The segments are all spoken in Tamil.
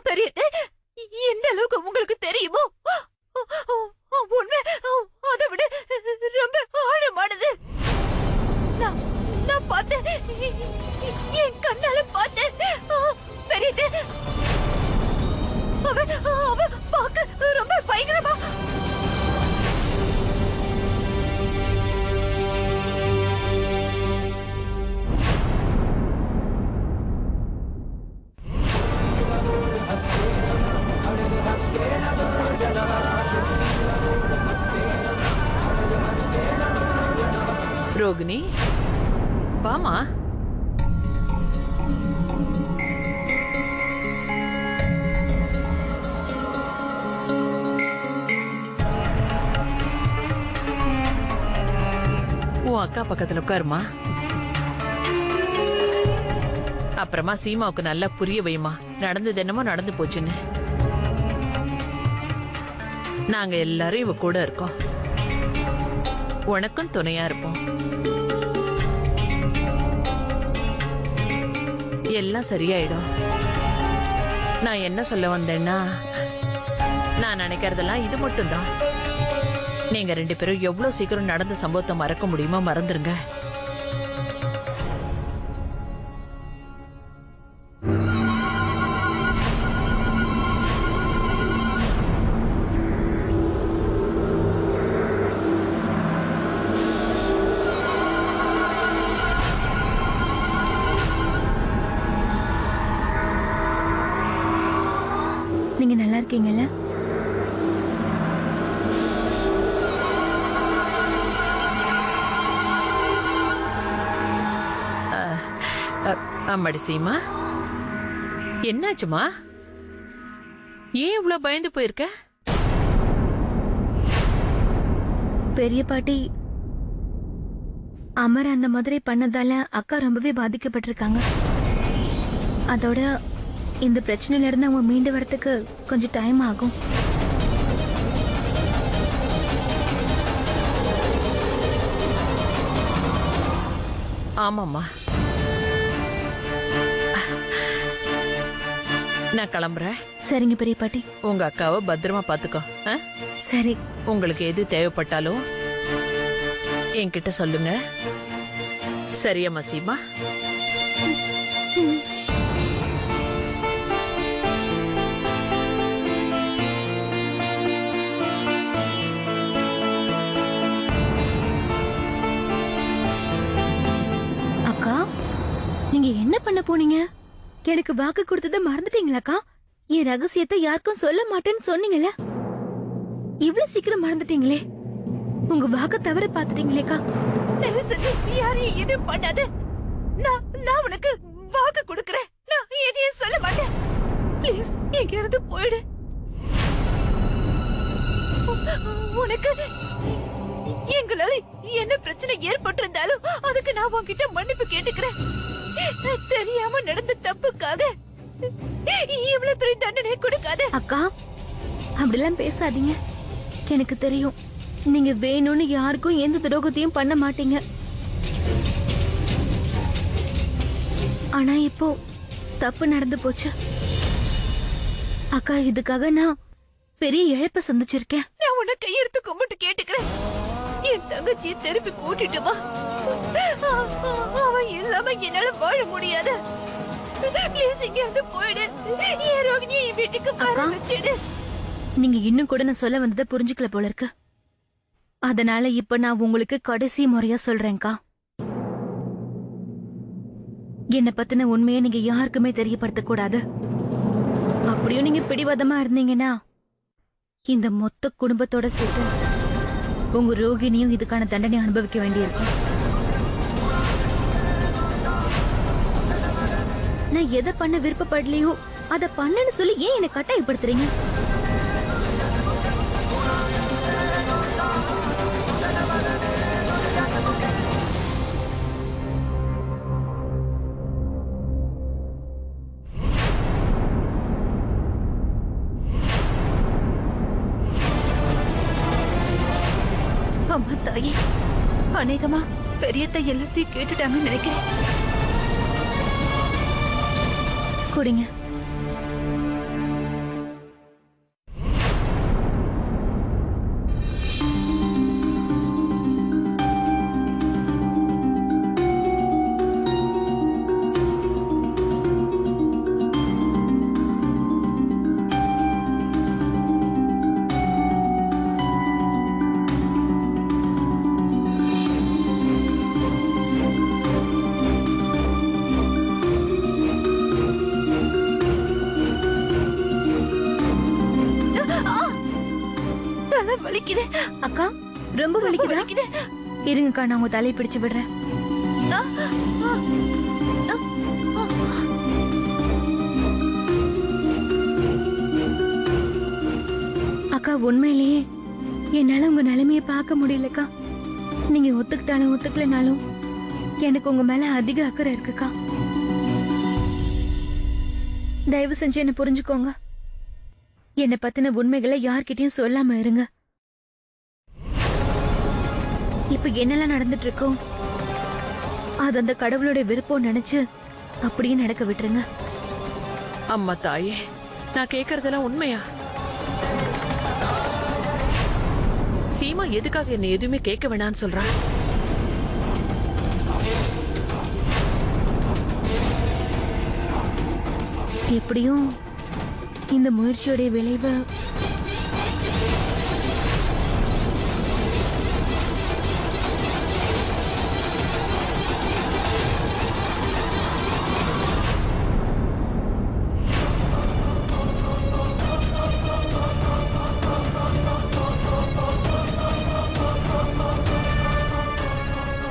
பெரியதே, எந்த அளவுக்கு உங்களுக்கு தெரியுமோ உண்மை அதை விட ரொம்ப ஆழமானது. நான் பார்த்தேன், என் கண்ணால பார்த்தேன். பெரியதே, அவ பார்க்க ரொம்ப பயங்கரமா. ரோகிணி, வாமா. உன் அக்கா பக்கத்துல உட்காருமா. அப்புறமா சீமாவுக்கு நல்லா புரிய வைமா, நடந்தது என்னமோ நடந்து போச்சுன்னு. நாங்க எல்லாரும் இவ கூட இருக்கோம், உனக்கும் துணையா இருப்போம். எல்லாம் சரியாயிடும். நான் என்ன சொல்ல வந்தேன்னா, நான் நினைக்கிறதெல்லாம் இது மட்டும்தான். நீங்க ரெண்டு பேரும் எவ்வளவு சீக்கிரம் நடந்த சம்பவத்தை மறக்க முடியுமோ மறந்துருங்க. நீங்க நல்லா இருக்கீங்கல்ல? அம்மாடி சீமா, என்னாச்சுமா? ஏன் இவ்வளவு பயந்து போயிருக்க? பெரிய பாட்டி, அமர் அந்த மாதிரி பண்ணதால அக்கா ரொம்பவே பாதிக்கப்பட்டிருக்காங்க. அதோட இந்த பிரச்சனையில இருந்து அவங்க மீண்டு வரத்துக்கு கொஞ்சம் டைம் ஆகும். ஆமாம்மா, நான் கிளம்புறேன். சரிங்க பெரிய பாட்டி. உங்க அக்காவை பத்திரமா பாத்துக்கோ. சரி. உங்களுக்கு எது தேவைப்பட்டாலும் என்கிட்ட சொல்லுங்க. சரியா சீமா? அக்கா, நீங்க என்ன பண்ண போனீங்க? எனக்கு வாக்கு கொடுத்ததை மறந்துட்டீங்களாக்கா? என் ரகசியத்தை யாருக்கும் சொல்ல மாட்டேன்னு சொன்னீங்கல்ல, இவ்வளவு சீக்கிரம் மறந்துட்டீங்களே. உங்க வாக்க தவற பாத்துட்டீங்களேக்கா. யாரையும் எதுவும் பண்ணாத. நான் உனக்கு வாக்கு கொடுக்கறேன். நான் எதையும் சொல்ல மாட்டேன். ப்ளீஸ் எங்கேயாவது போயிடு. உனக்கு எங்களால என்ன பிரச்சனை ஏற்பட்டிருந்தாலும் அதுக்கு நான் உன்கிட்ட மன்னிப்பு கேட்டுக்கிறேன். தெரியாம நடந்த தப்புக்காக இவ்வளவு பெரிய தண்டனை கொடுக்காத. அக்கா, அப்படிலாம் பேசாதீங்க. எனக்கு தெரியும், நீங்க வேணும்னு யாருக்கும் எந்த துரோகத்தையும் பண்ண மாட்டீங்க. ஆனா இப்போ தப்பு நடந்து போச்சு. அக்கா, இதுக்காக நான் பெரிய இழப்ப சந்திச்சிருக்கேன். நான் உன்னை கையெடுத்து கும்பிட்டு கேட்டுக்கிறேன், என் தங்கச்சியை திருப்பி கூட்டிட்டு வா. அவன் இல்லாம என்னால வாழ முடியாது. நீங்க இன்னும் கூட நான் சொல்ல வந்ததை புரிஞ்சுக்கல போல இருக்கு. அதனால இப்ப நான் உங்களுக்கு கடைசி முறையா சொல்றேன்க்கா. என்ன பத்தின உண்மையை நீங்க யாருக்குமே தெரியப்படுத்த கூடாது. அப்படியும் நீங்க பிடிவாதமா இருந்தீங்கன்னா இந்த மொத்த குடும்பத்தோட சேர்த்து உங்க ரோகிணியும் இதுக்கான தண்டனை அனுபவிக்க வேண்டியிருக்கும். நான் எதை பண்ண விருப்பப்படலையோ அதை பண்ணன்னு சொல்லி ஏன் என்னை கட்டாயப்படுத்துறீங்க? அம்மா தாயே, அநேகமா பெரியத்தை எல்லாத்தையும் கேட்டுட்டாங்கன்னு நினைக்கிறேன். குடிங்க. அக்கா ரொம்ப வலிக்குதா? இருங்கக்கா, நான் உங்க தலையை பிடிச்சு விடுறேன். அக்கா, உண்மையிலேயே என்னால உங்க நிலைமைய பார்க்க முடியலக்கா. நீங்க ஒத்துக்கிட்டாலும் ஒத்துக்கலனாலும் எனக்கு உங்க மேல அதிக அக்கறை இருக்குக்கா. தயவு செஞ்சு என்ன புரிஞ்சுக்கோங்க. என்னை பத்தின உண்மைகளை யார்கிட்டயும் சொல்லாம இருங்க. இப்ப என்னெல்லாம் நடந்துட்டு இருக்கோ அது அந்த கடவுளோட விருப்பம் நினைச்சு அப்படியே நடக்க விட்டுருங்க. அம்மா தாயே, நான் கேக்குறதெல்லாம் உண்மையா? சீமா எதுக்காக என்ன எதுவுமே கேட்க வேணாம்னு சொல்றா? எப்படியும் இந்த முயற்சியோட விளைவு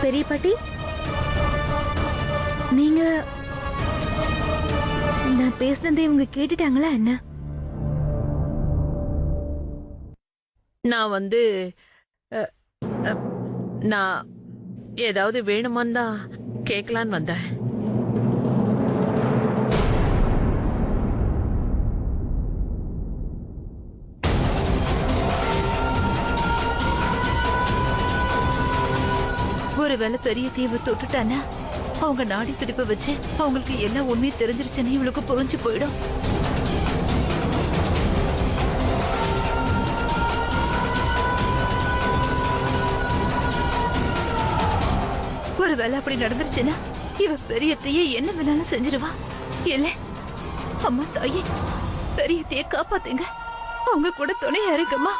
பெரிய பாட்டி, நீங்க நான் பேசுனதை இவங்க கேட்டுட்டாங்களா என்ன? நான் நான் ஏதாவது வேணுமான்னு தான் கேட்கலான்னு வந்தேன். ஒருவேளை பெரிய தீவை தொட்டுட்டானா அவங்க நாடி துடிப்ப வச்சு அவங்களுக்கு எல்லா உண்மையும் தெரிஞ்சிருச்சுன்னு இவளுக்கு புரிஞ்சு போயிடும். ஒருவேளை அப்படி நடந்துருச்சுன்னா இவ பெரிய தீய என்ன வேணாலும் செஞ்சிருவா. இல்ல அம்மா தாயே, பெரிய தீய காப்பாத்துங்க. அவங்க கூட துணையா இருக்குமா?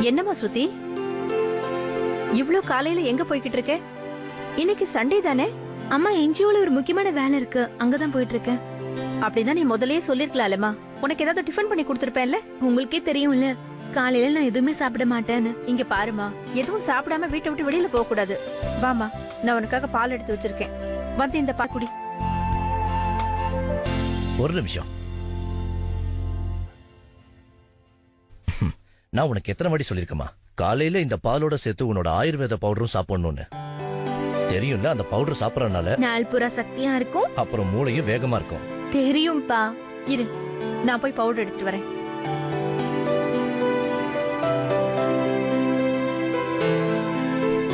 என்னம்மா ஸ்ருதி, இவ்ளோ காலையில எங்க போய்கிட்டு இருக்க? இன்னைக்கு சண்டே தானே? அம்மா, என்ஜிஓல ஒரு முக்கியமான வேலை இருக்கு, அங்கதான் போயிட்டு இருக்கேன். அப்படின்னா நீ முதல்லயே சொல்லிருக்கலாம்லமா. உனக்கு ஏதாவது டிஃபன் பண்ணி கொடுத்திருப்பேன்ல. உங்களுக்கே தெரியும்ல, காலையில நான் எதுவுமே சாப்பிட மாட்டேன்னு. இங்க பாருமா, எதுவும் சாப்பிடாம வீட்டை விட்டு வெளியில போக கூடாது. வாமா, நான் உனக்காக பால் எடுத்து வச்சிருக்கேன். வந்து இந்த பால் குடி. ஒரு நிமிஷம். நான் உனக்கு எத்தனை வாட்டி சொல்லிருக்கமா, காலையில இந்த பாலோட சேர்த்து உன்னோட ஆயுர்வேத பவுடரும் சாப்பிடணும்னு. தெரியும்ல, அந்த பவுடர் சாப்பிடறதுனால நாள் பூரா சக்தியா இருக்கும், அப்புறம் மூளையும் வேகமா இருக்கும். தெரியும்பா. இரு, நான் போய் பவுடர் எடுத்துட்டு வரேன்.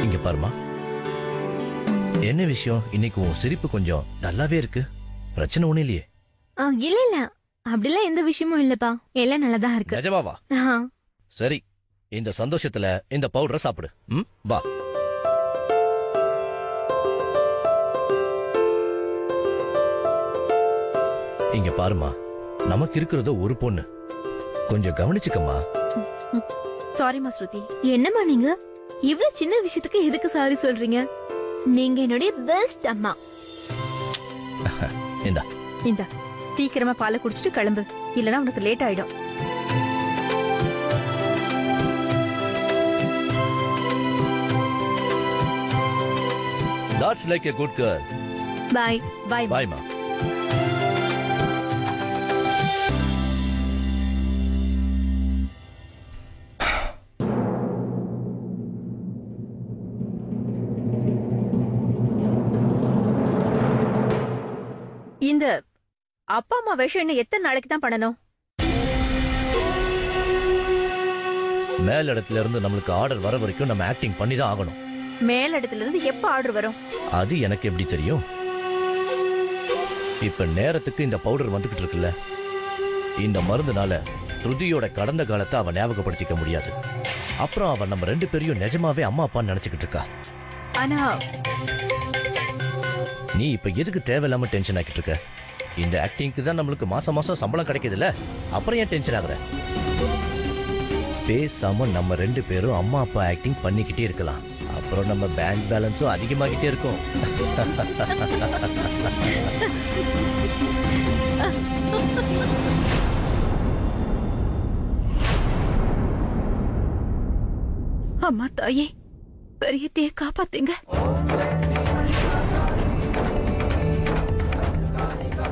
இங்க பாருமா, என்ன விஷயம்? இன்னைக்கு உன் சிரிப்பு கொஞ்சம் நல்லாவே இருக்கு. பிரச்சனை ஒண்ணு இல்லையே? இல்ல இல்ல, அப்படிலாம் எந்த விஷயமும் இல்லப்பா, எல்லாம் நல்லதா இருக்கு. நிஜமாவா? சரி, இந்த சந்தோஷத்துல இந்த பவுடரை சாப்பிடு. வா. இங்க பாருமா, நமக்கு இருக்கிறதோ ஒரு பொண்ணு, கொஞ்சம் கவனிச்சுக்கம்மா. சாரிமா ஸ்ருதி. என்னம்மா நீங்க இவ்வளவு சின்ன விஷயத்துக்கு எதுக்கு சாரி சொல்றீங்க? நீங்க என்னுடைய பெஸ்ட் அம்மா. இந்தா இந்தா, சீக்கிரமா பாலை குடிச்சிட்டு கிளம்பு, இல்லனா உனக்கு லேட் ஆயிடும். That's like a good girl. Bye. Bye. Bye, ma. இந்த அப்பா அம்மா வேஷம் இன்னும் எத்தனை நாளைக்கு தான் பண்ணணும்? மேல் இடத்துல இருந்து நம்மளுக்கு ஆர்டர் வர வரைக்கும் நம்ம ஆக்டிங் பண்ணி தான் ஆகணும். மேல் இடத்துல இருந்து எப்ப ஆர்டர் வரும்? அது எனக்கு எப்படி தெரியும்? இப்ப நேரத்துக்கு இந்த பவுடர் வந்துகிட்டு இருக்குல்ல, இந்த மருந்துனால ஸ்ருதியோட கடந்த காலத்தை அவன் ஞாபகப்படுத்திக்க முடியாது. அப்புறம் அவன் நம்ம ரெண்டு பேரையும் நிஜமாவே அம்மா அப்பான்னு நினைச்சுக்கிட்டு இருக்கா. ஆனா நீ இப்ப எதுக்கு தேவையில்லாம டென்ஷன் ஆக்கிட்டு இருக்க? இந்த ஆக்டிங்க்கு தான் நம்மளுக்கு மாசம் மாசம் சம்பளம் கிடைக்குதுல்ல, அப்புறம் ஏன் டென்ஷன் ஆகுற? பேசாம நம்ம ரெண்டு பேரும் அம்மா அப்பா ஆக்டிங் பண்ணிக்கிட்டே இருக்கலாம். அப்புறம் நம்ம பேங்க் பேலன்ஸும் அதிகமாகிட்டே இருக்கும். அம்மா தாயே, பெரியத்தையே காப்பாத்துங்க.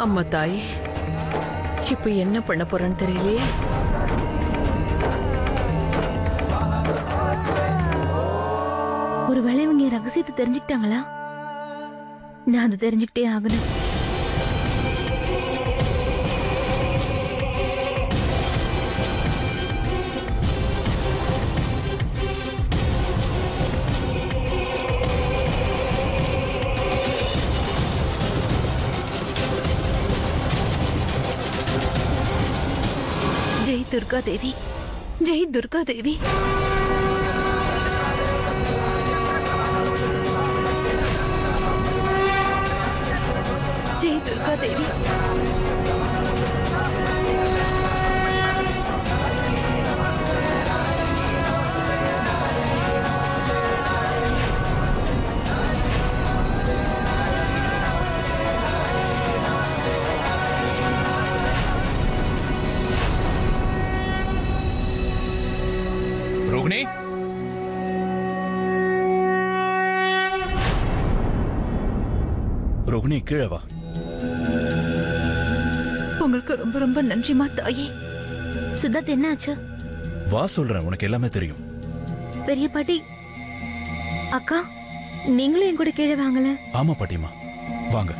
அம்மா தாயே, இப்ப என்ன பண்ண போறேன்னு தெரியலையே. ஒருவேளை இவங்க என் ரகசியத்தை தெரிஞ்சுக்கிட்டாங்களா? நான் அதை தெரிஞ்சுக்கிட்டே ஆகணும். ஜெய் துர்கா தேவி, ஜெய் துர்கா தேவி. ஜெய் துர்கா தேவி. ரோகிணி, ரோகிணி கீழே வா. உங்களுக்கு ரொம்ப ரொம்ப நன்றிமா தாயே. சித்தார்த் என்ன ஆச்சு? வா சொல்றேன், உனக்கு எல்லாமே தெரியும். பெரிய பாட்டி, அக்கா, நீங்களும் என் கூட கீழே வாங்கல. ஆமா பாட்டிமா, வாங்க.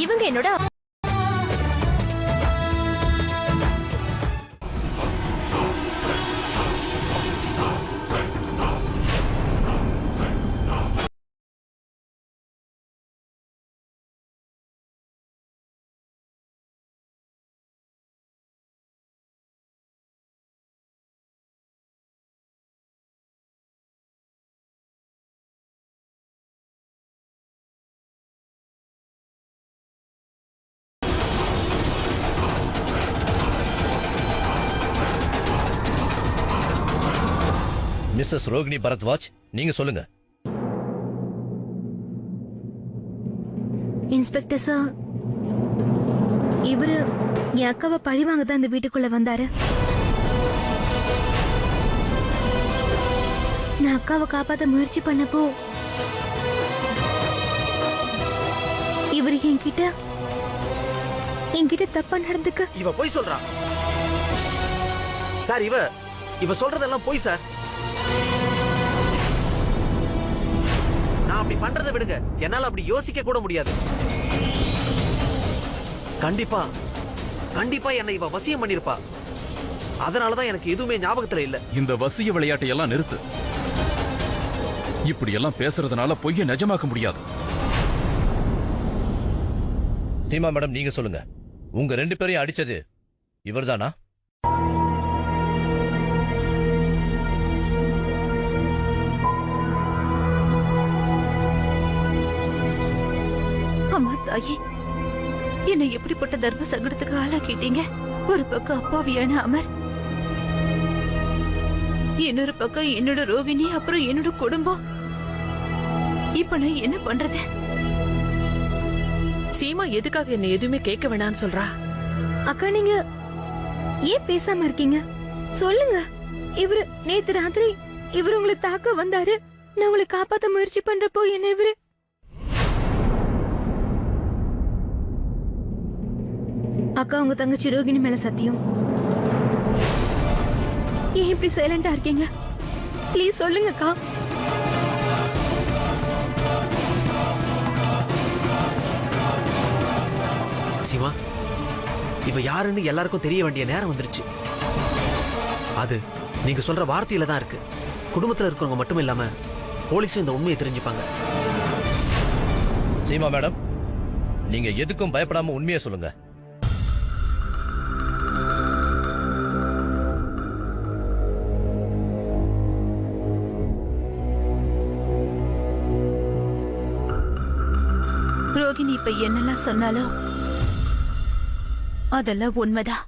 இவங்க என்னோட மிஸ்ஸஸ் ரோகிணி பரத்வாஜ், நீங்க சொல்லுங்க. இன்ஸ்பெக்டர் சார், இவரு என் அக்காவை பழி வாங்க தான் இந்த வீட்டுக்குள்ள வந்தாரு. நான் அக்காவை காப்பாத்த முயற்சி பண்ணப்போ இவரு என்கிட்ட தப்பா நடந்துக்க. இவ போய் சொல்றா சார். இவ சொல்றதெல்லாம் போய் சார். நான் அப்படி பண்றதை விடுங்க, என்னால அப்படி யோசிக்க கூட முடியாது. கண்டிப்பா கண்டிப்பா என்னை இவ வசியம் பண்ணிருப்பா. அதனாலதான் எனக்கு எதுவுமே ஞாபகத்துல இல்ல. இந்த வசிய விளையாட்டை எல்லாம் நிறுத்து. இப்படி எல்லாம் பேசுறதுனால பொய்ய நிஜமாக்க முடியாது. சீமா மேடம், நீங்க சொல்லுங்க, உங்க 2 பேரையும் அடிச்சது இவர்தானா? அம்மா தாயே, என்னை எப்படிப்பட்ட தர்ம சங்கடத்துக்கு ஆளாக்கிட்டீங்க. ஒரு பக்கம் அப்பாவியான அமர், இன்னொரு பக்கம் என்னோட ரோகிணி, அப்புறம் என்னோட குடும்பம். இப்ப நான் என்ன பண்றது? சீமா எதுக்காக என்ன எதுவுமே கேட்க வேணாம்னு சொல்றா? அக்கா, நீங்க ஏன் பேசாம இருக்கீங்க? சொல்லுங்க. இவரு நேத்து ராத்திரி இவரு உங்களை தாக்க வந்தாரு. நான் உங்களை காப்பாத்த முயற்சி பண்றப்போ என்ன இவரு அக்கா, உங்க தங்கச்சி ரோகிணி மேல சத்தியம். ஏன் இப்படி சைலண்டா இருக்கீங்க? ப்ளீஸ் சொல்லுங்க அக்கா. சிவா, இவ யாருன்னு எல்லாருக்கும் தெரிய வேண்டிய நேரம் வந்துருச்சு. அது நீங்க சொல்ற வார்த்தையில தான் இருக்கு. குடும்பத்துல இருக்கிறவங்க மட்டும் இல்லாம போலீஸும் இந்த உண்மையை தெரிஞ்சுப்பாங்க. சீமா மேடம், நீங்க எதுக்கும் பயப்படாம உண்மையை சொல்லுங்க. ரோகிணி இப்ப என்னெல்லாம் சொன்னாலோ அதெல்லாம் உண்மைதான்.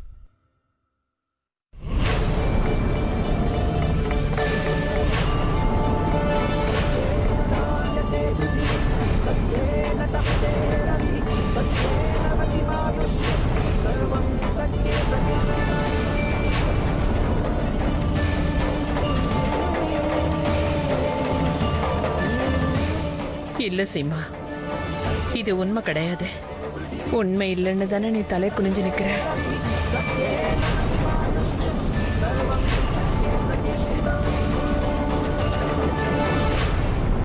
இல்ல சீமா, இது உண்மை கிடையாது. உண்மை இல்லைன்னு தானே நீ தலை குனிஞ்சு நிக்கிற.